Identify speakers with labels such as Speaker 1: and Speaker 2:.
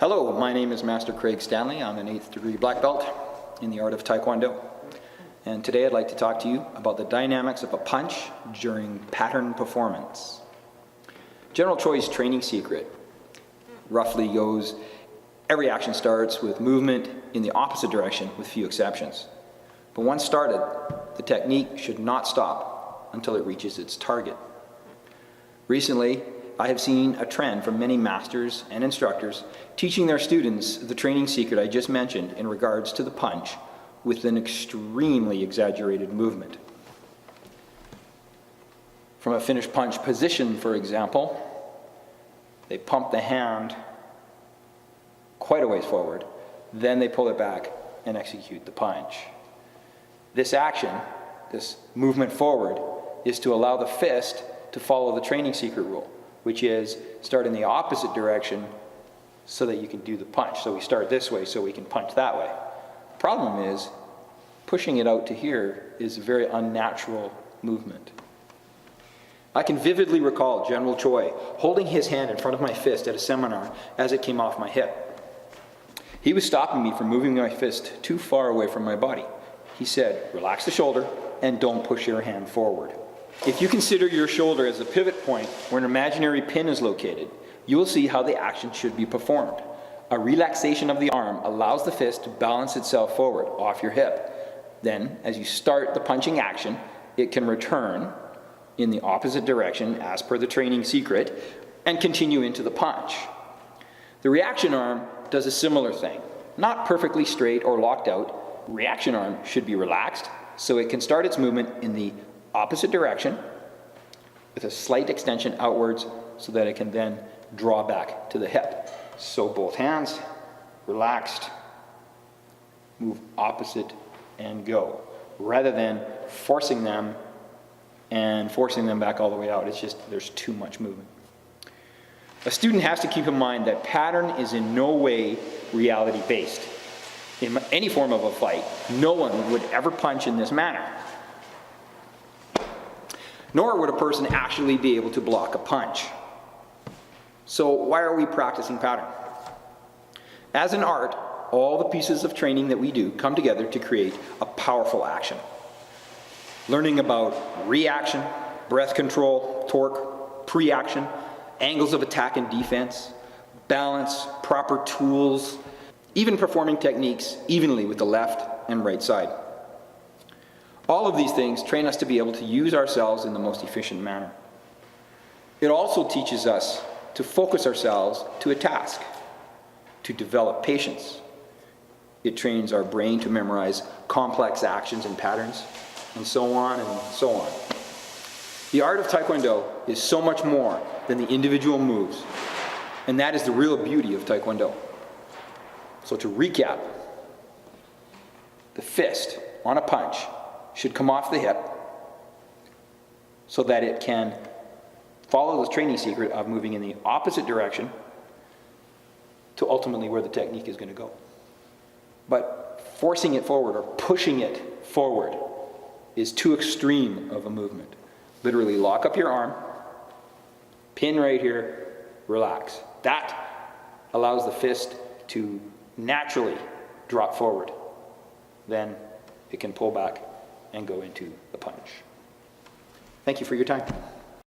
Speaker 1: Hello, my name is Master Craig Stanley. I'm an 8th degree black belt in the art of Taekwondo. And today I'd like to talk to you about the dynamics of a punch during pattern performance. General Choi's training secret roughly goes, every action starts with movement in the opposite direction with few exceptions. But once started, the technique should not stop until it reaches its target. Recently, I have seen a trend from many masters and instructors teaching their students the training secret I just mentioned in regards to the punch with an extremely exaggerated movement. From a finished punch position, for example, they pump the hand quite a ways forward, then they pull it back and execute the punch. This action, this movement forward, is to allow the fist to follow the training secret rule, which is start in the opposite direction so that you can do the punch. So we start this way so we can punch that way. The problem is pushing it out to here is a very unnatural movement. I can vividly recall General Choi holding his hand in front of my fist at a seminar as it came off my hip. He was stopping me from moving my fist too far away from my body. He said, relax the shoulder and don't push your hand forward. If you consider your shoulder as a pivot point where an imaginary pin is located, you will see how the action should be performed. A relaxation of the arm allows the fist to balance itself forward off your hip. Then, as you start the punching action, it can return in the opposite direction as per the training secret and continue into the punch. The reaction arm does a similar thing. Not perfectly straight or locked out, reaction arm should be relaxed so it can start its movement in the opposite direction with a slight extension outwards so that it can then draw back to the hip. So both hands, relaxed, move opposite and go, rather than forcing them and forcing them back all the way out. It's just, there's too much movement. A student has to keep in mind that pattern is in no way reality-based. In any form of a fight, no one would ever punch in this manner. Nor would a person actually be able to block a punch. So why are we practicing pattern? As an art, all the pieces of training that we do come together to create a powerful action. Learning about reaction, breath control, torque, pre-action, angles of attack and defense, balance, proper tools, even performing techniques evenly with the left and right side. All of these things train us to be able to use ourselves in the most efficient manner. It also teaches us to focus ourselves to a task, to develop patience. It trains our brain to memorize complex actions and patterns, and so on and so on. The art of Taekwondo is so much more than the individual moves, and that is the real beauty of Taekwondo. So to recap, the fist on a punch should come off the hip so that it can follow the training secret of moving in the opposite direction to ultimately where the technique is going to go. But forcing it forward or pushing it forward is too extreme of a movement. Literally lock up your arm, pin right here, relax. That allows the fist to naturally drop forward. Then it can pull back and go into the punch. Thank you for your time.